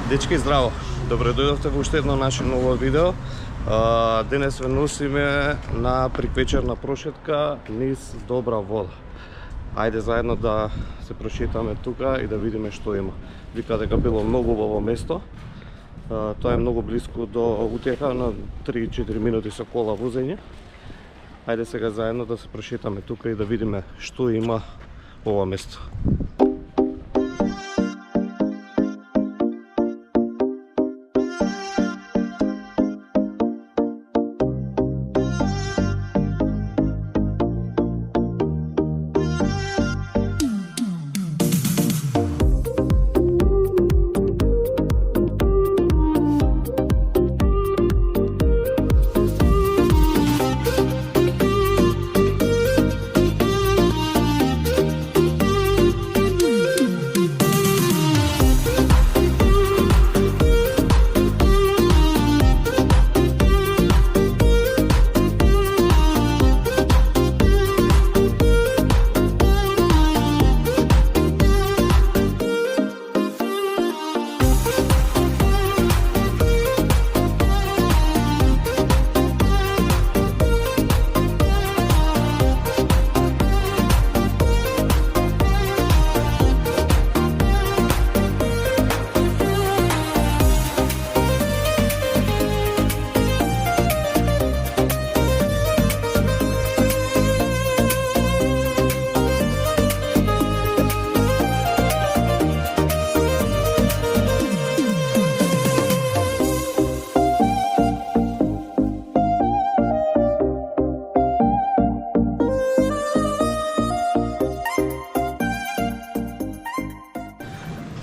Дечки, здраво! Добре дојдовте во уште едно наше ново видео. Денес ве носиме на приквечерна прошетка низ добра вода. Ајде заедно да се прошетаме тука и да видиме што има. Вика дека било многу убаво место. Тоа е многу близко до утеха, на 3-4 минути со кола возење. Ајде сега заедно да се прошетаме тука и да видиме што има ова место.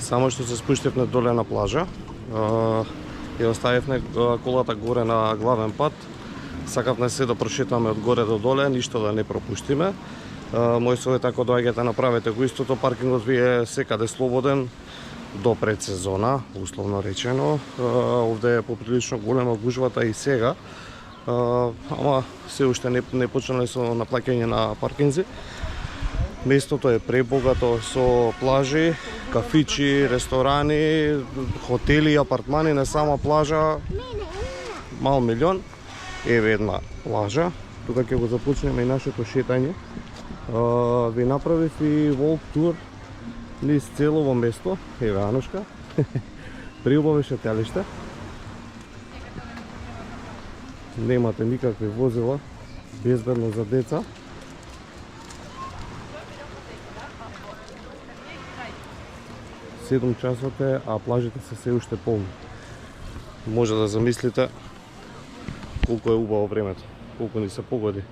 Само што се спуштивме доле на плажа, ја оставивме колата горе на главен пат. Сакавме се да прошетаме од горе до доле, ништо да не пропуштиме. Мој совет, ако доаѓате, направете го истото. Паркингот ви е секаде слободен до предсезона, условно речено. Овде е поприлично голема гужвата и сега, ама се уште не почнале со наплаќање на паркинзи. Местото е пребогато со плажи, кафичи, ресторани, хотели и апартмани на сама плажа. Мал милион. Еве една плажа. Тука ќе го започнеме и нашето шетање. Ви направив и волк тур низ целово место. Еве Анушка. Приубаво шеталиште. Немате никакви возила, безбедно за деца. Седум часот е, а плажите се уште полни. Може да замислите колку е убаво времето, колку ни се погоди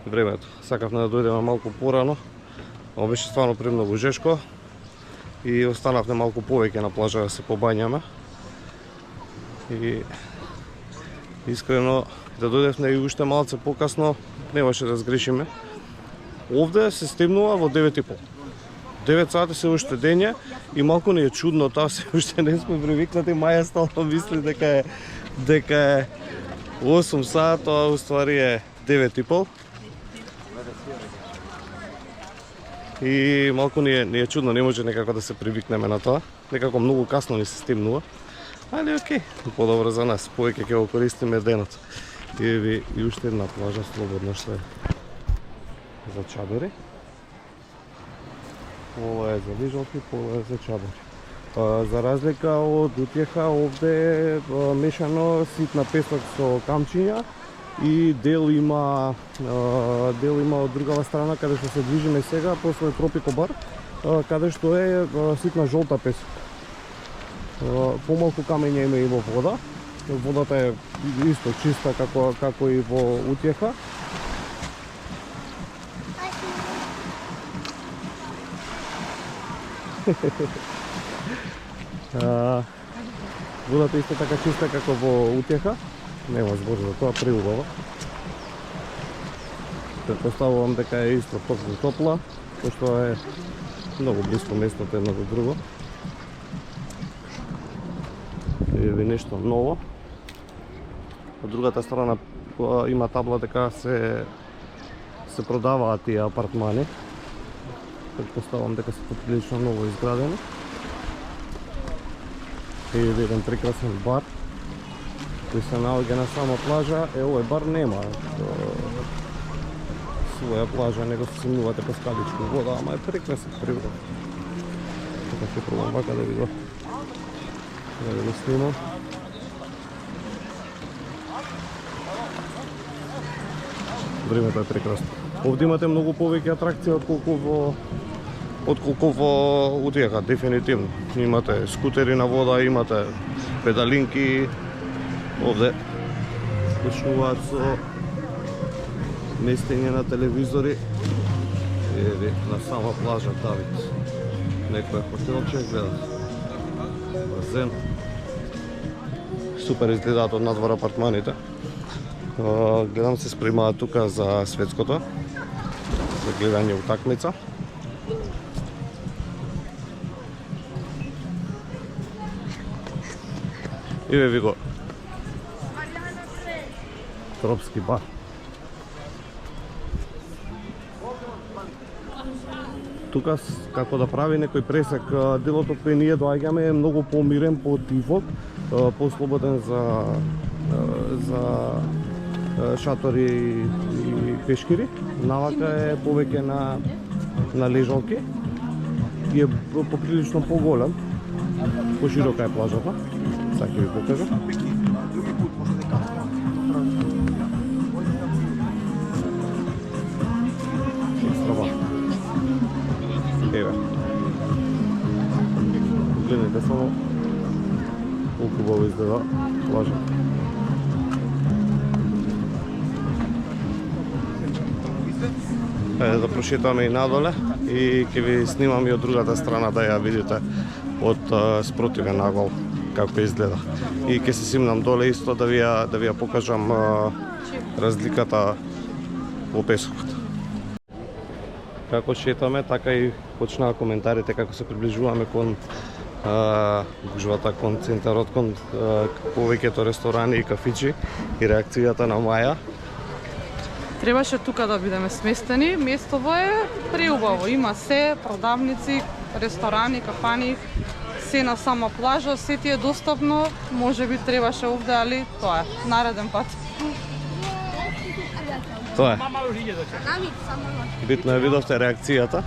времето. Сакавме да дојдеме малку порано, но беше стварно премногу жешко и останавме малку повеќе на плажа да се побањаме. И искрено да дојдевме и уште малце покасно, немаше да сгрешиме. Овде се стемнува во 9:30. 9 сати се уште дење и малку ни е чудно тоа, се уште не сме привикнати. Маја стално мисли дека е 8 сати, тоа уствари е 9:30. И малку ни е чудно, не може некако да се привикнеме на тоа. Некако многу касно ни се стемнува. Али окей, подобро за нас, повеќе ќе го користиме денот. И уште една плажа слободна што е за чадори. Ова е за лежалки, ова е за чадори. За разлика од утеха, овде е мешано ситна песок со камчиња и дел има од другава страна каде што се движиме сега, после Тропико бар, каде што е ситна жолта песок. Помалку камења има и во вода. Водата е исто чиста како и во утеха. Водата исто така чиста како во утеха. Нема збор за тоа, преубава. Предпоставувам дека е исто топла, пошто е многу близко местото едно до друго. Еве нешто ново. Од другата страна има табла дека се продаваат тие апартмани. Предпоставам дека се поприлично ново изградени. И еден прекрасен бар кој се наоѓа на сама плажа. Овој бар нема своја плажа, него се симнувате по скаличку вода, ама е прекрасен природа. Така ќе пробам вака да ви го снимам. Времето е прекрасно. Овде имате многу повеќе атракции отколку во Утијака, дефинитивно. Имате скутери на вода, имате педалинки. Овде почнуваат со местење на телевизори. Еви, на сама плажа Давид. Некој хотелче, гледате. Базен. Супер изгледаат од надвор апартманите. Гледам се спремаат тука за светското, за гледање утакмица. И ви го тропски бар. Тука како да прави некој пресек делото кој ние доаѓаме е многу помирен, потивок, послободен за шатори и пешкири. Навака е повеќе на лежалки и е поприлично поголем. Поширока е плажата. Сега ќе ви покажам. Еве. Гледайте само колку убаво изгледа плажа. Ајде да прошетаме и надоле и ќе ви снимам и од другата страна да ја видите од спротивен агол како изгледа. И ќе се симнам доле исто да ви ја покажам разликата во песокот. Како шетаме, така и почнаа коментарите како се приближуваме кон гужвата, кон центарот, кон повеќето ресторани и кафичи и реакцијата на Маја. Требаше тука да бидеме сместени. Местово е преубаво. Има се, продавници, ресторани, кафани, се на сама плажа, се ти е достапно. Може би требаше овде, али тоа е. Нареден пат. Тоа е. Битно е видовте реакцијата.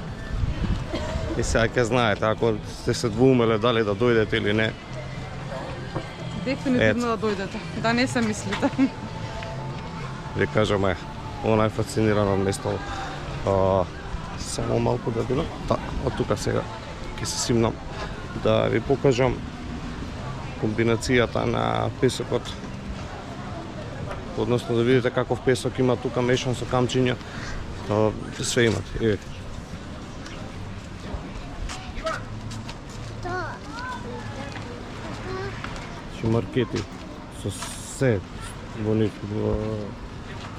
И сега ќе знаете, ако сте се двоумеле дали да дојдете или не. Дефинитивно да дојдете. Да не се мислите. Ви кажаме, она е фасцинирана од местото. Само малку да бидам. Од тука сега ќе се симнам да ви покажам комбинацијата на песокот. Односно да видите каков песок има тука мешан со камчиња. Све имате. Маркети со се во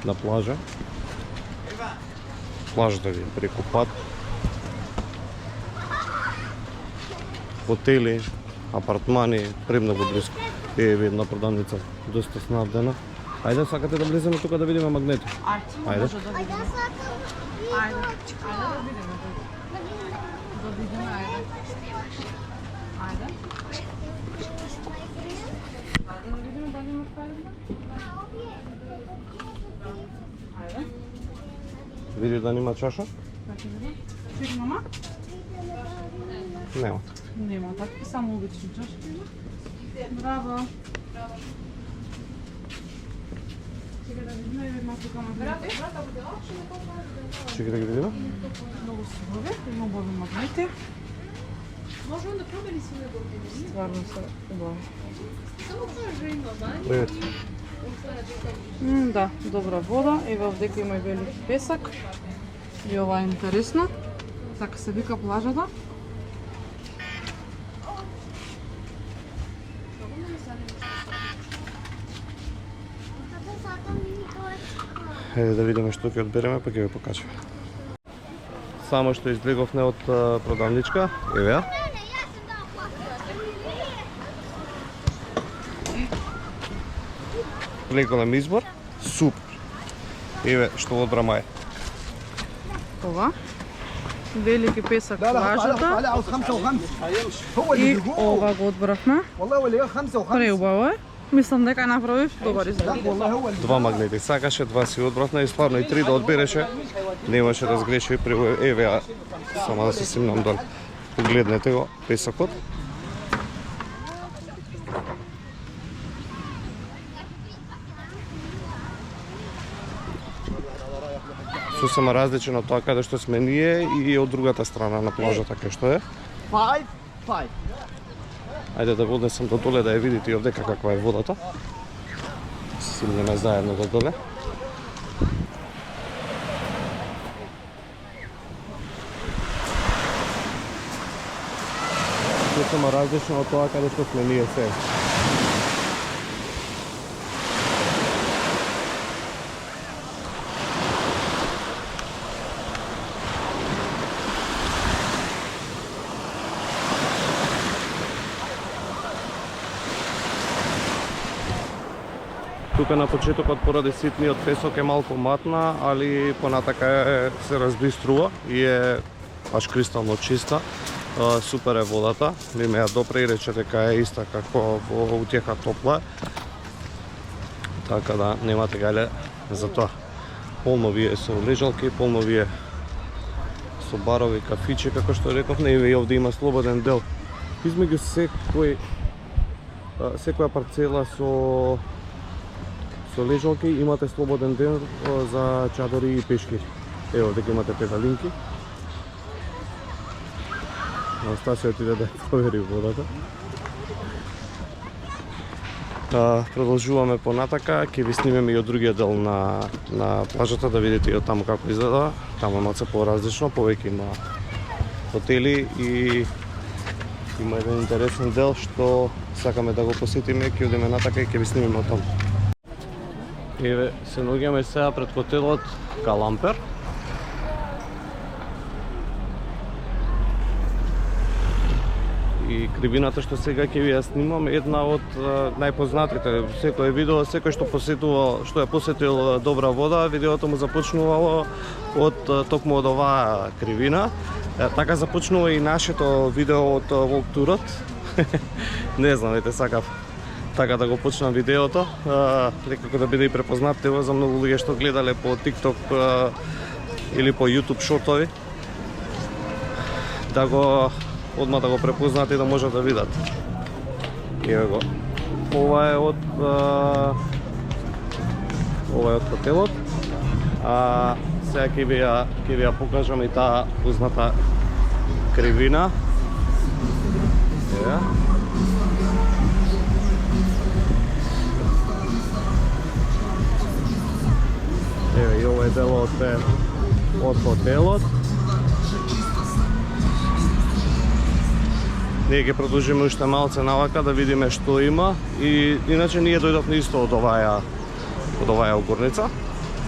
на плажа. Плажата ви преку пат. Хотели, апартмани, премногу близко. Еве една продавница, доста снабдена. Ајде, сакате да влеземе тука да видиме магнети? Ајде. Ајде да видиме дали има фајлина. Ајде. Види да нема чаша? Чек, мама? Нема. Нема такви, само обични чашки. Браво. Чекай да видиме и веднаш тука магнети. Чекай да ги видиме. Многу сурови, има убави магнети. Можем да пробали си на Стварно се убави. Само кажа има мани. Привет. Да, добра вода. Еве овдека има и велики песак. И ова е интересно. Така се вика плажата. Еде да видиме што ќе одбереме, па ќе ви покажеме. Само што излеговме од продавничка, еве ја. Голем избор, супер. Еве што одбра Маја. Ова. велики песак плажата عاوز 55 هو اللي и بيجوه ова го одбравме. والله هو اللي 55 Преубаво е. Мислам дека направив добар избор. والله هو اللي Два магнети сакаше, два си одбравна и стварно и три да одбереше. Немаше да сгреши при еве, ја само да се симнам доле. Погледнете го песакот. Сосема различен од тоа каде што сме ние и од другата страна на плажата кај што е. 5 Ајде да го однесам до доле да ја видите и овдека каква е водата. Се симнеме заедно до доле. Сосема различно од тоа каде што сме ние сега. Тука на почетокот поради ситниот песок е малку матна, али понатака се разбиструва и е баш кристално чиста. Супер е водата. Ми ме ја допре и рече дека е иста како во утеха топла. Така да немате гале за тоа. Полно вие со лежалки, полно вие со барови, кафичи, како што рековме, и овде има слободен дел. Измеѓу секоја парцела со лежалки имате слободен ден за чадори и пешки. Ево, дека имате педалинки. Стаси отиде да провери водата. Продолжуваме понатака, ќе ви снимеме и од другиот дел на плажата да видите и од таму како изгледа. Таму е малце поразлично, повеќе има хотели и има еден интересен дел што сакаме да го посетиме, ќе одиме натака и ќе ви снимеме од таму. Еве, се наоѓаме сега пред хотелот Калампер. И кривината што сега ќе ви ја снимам е една од најпознатите. Секој видео, секој што посетувал, што е посетил добра вода, видеото му започнувало од токму од оваа кривина. Така започнува и нашето видео од Волк турот. Не знам, ете сакав така да го почнам видеото, некако да биде и препознатливо за многу луѓе што гледале по TikTok или по YouTube шотови, да го одма да го препознат и да можат да видат. Еве го. Ова е од хотелот. Сега ќе ви ја покажам и таа позната кривина. Еве. Еве и ова е делот од хотелот. Ние ќе продолжиме уште малце навака да видиме што има и иначе ние дојдовме исто од оваа угорница.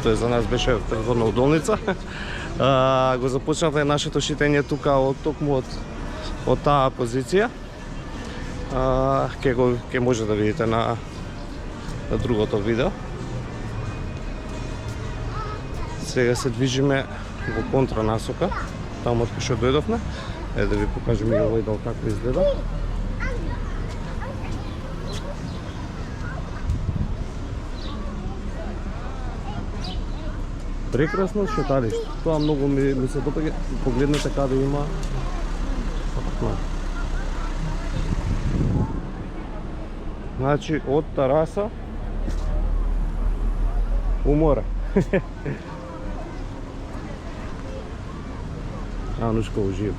Тоа за нас беше предходна удолница. Го започнавме нашето шитење тука од токму од таа позиција. Ќе може да видите на другото видео. Сега се движиме во контра насока, таму од кај што дојдовме. Да ви покажем и овој дел како изгледа. Прекрасно шеталиште. Тоа многу ми се допаѓа. Погледнете каде има апартман. Значи од тераса у море. Анушка ужива.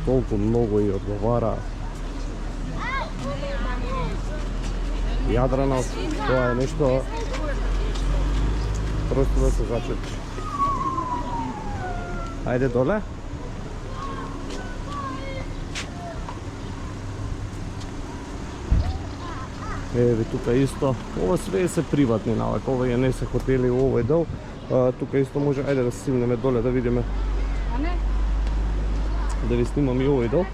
Толку многу и одговара. Јадрано, тоа е нешто просто да се зачепи. Ајде доле. Еве тука исто, ова све се приватни навака, ова не се хотели овој дел. Тука исто може, ајде да се симнеме доле да видиме. Да ви снимам и овој дел.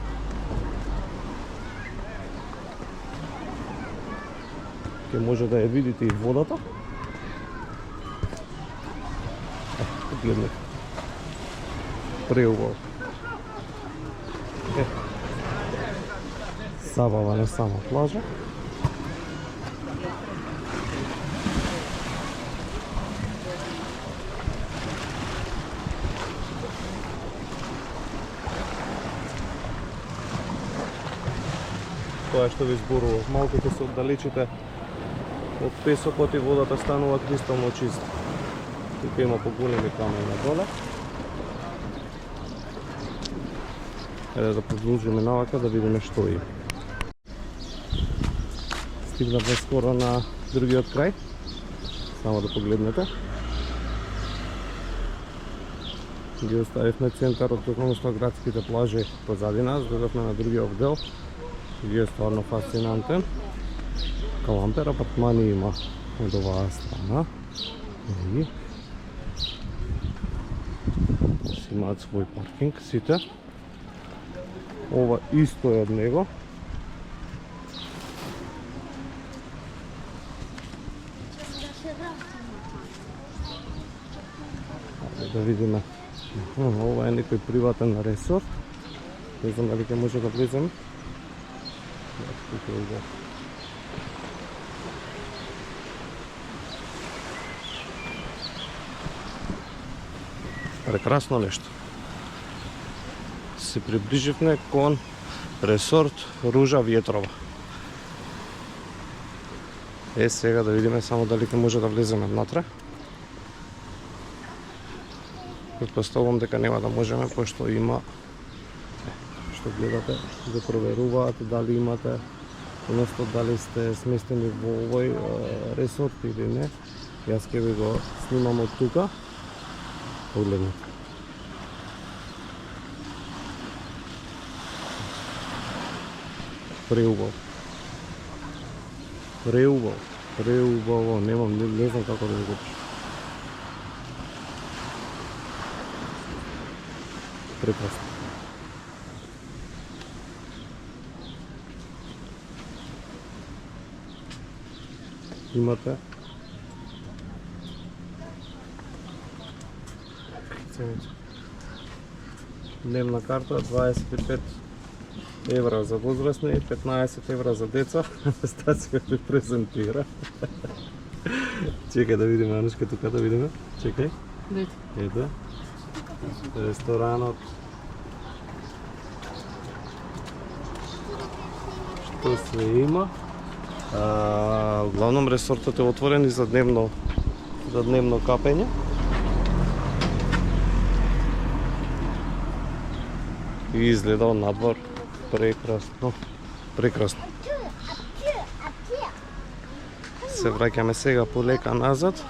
Ке може да ја видите и водата. Погледнете. преубаво. Забава на сама плажа. Тоа што ви зборував, малку ќе се оддалечите од песокот и водата станува кристално чиста. Тука има поголеми камени надоле. Еде да продолжиме навака да видиме што има. Стигнавме скоро на другиот крај. Само да погледнете. Ги оставивме центарот, односно градските плажи позади нас, додавме на другиот дел. Ги е стварно фасцинантен. Калампер апартмани има од оваа страна. И имаат свој паркинг сите. Ова исто е од него. Да видиме. Ова е некој приватен ресорт. Не знам дали ќе може да влеземе. Прекрасно нешто. Се приближивме кон ресорт Ружа Ветрова. Сега да видиме само дали ќе може да влеземе внатре. Предпоставувам дека нема да можеме, пошто има, што гледате, да проверуваат дали имате, односно дали сте сместени во овој ресорт или не. Јас ќе ви го снимам од тука. Погледнете. Преубаво. Преубаво. Не знам како да ви го пишам. Прекрасно. Имате дневна карта 25 евра за возрастни, 15 евра за деца. Стација ви презентира. Чекај да видиме, Анушка, тука да видиме. Чекај. Ето. Ресторанот. Што се има? Главном ресортот е отворен и за дневно капење. И изгледа од надвор прекрасно. Се враќаме сега полека назад.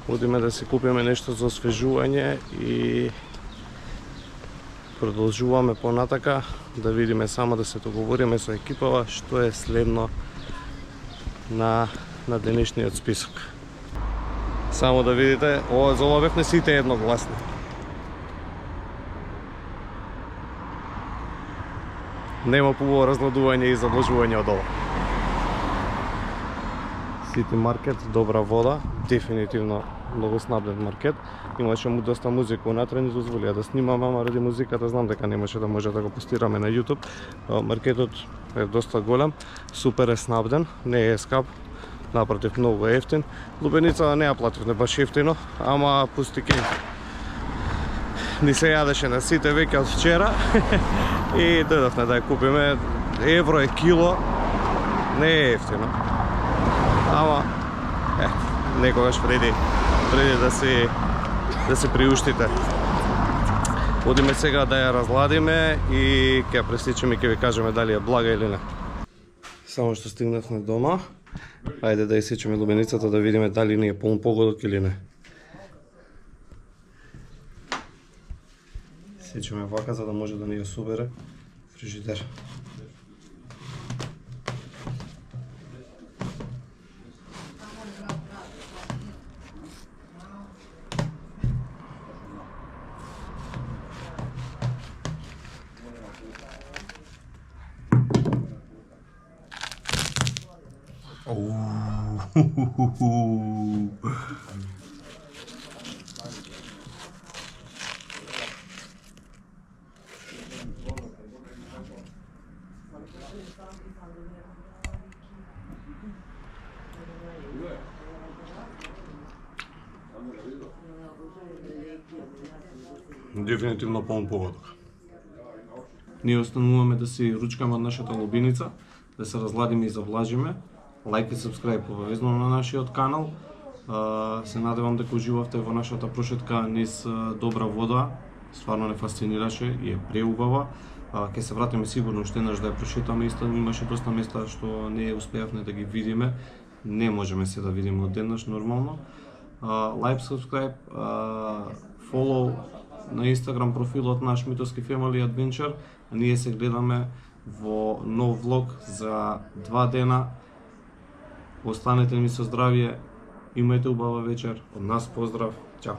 Одиме да си купиме нешто за освежување и продолжуваме понатака да видиме, само да се договориме со екипава што е следно на денешниот список. Само да видите, за ова бевме сите едногласни. Нема поборо разладување и задолжување од ова. Сити маркет, добра вода, дефинитивно многу снабден маркет. Имаше му доста музика унатре, ни дозволија да снимаме, ама ради музиката знам дека немаше да може да го постираме на YouTube. Маркетот е доста голем, супер е снабден, не е скап, напротив многу е ефтин. Лубеница не ја плативме баш ефтино, ама пустики. Ни се јадеше на сите веќе од вчера и дојдовме да ја купиме. Евро е кило, не е ефтино. Ама, некогаш преди да се приуштите. Одиме сега да ја разладиме и ќе ја пресечеме и ќе ви кажеме дали е блага или не. Само што стигнавме дома, ајде да исечеме лубеницата да видиме дали ни е полн погодок или не. Сечеме вака за да може да ни ја собере фрижидер. Дефинитивно полн погодок. Ние остануваме да си ручкаме од нашата лубиница, да се разладиме и завлажиме. Лайк и сабскрајб обавезно на нашиот канал. Се надевам дека уживавте во нашата прошетка низ добра вода. Стварно не фасцинираше и е преубава. Ќе се вратиме сигурно уште еднаш да ја прошетаме, исто имаше доста места што не успеавме да ги видиме. Не можеме се да видиме одеднаш нормално. Лайк, сабскрајб, фолоу на Instagram профилот наш Митовски Family Adventure. Ние се гледаме во нов влог за 2 дена. Останете ми со здравје, имајте убава вечер. Од нас поздрав. Чао.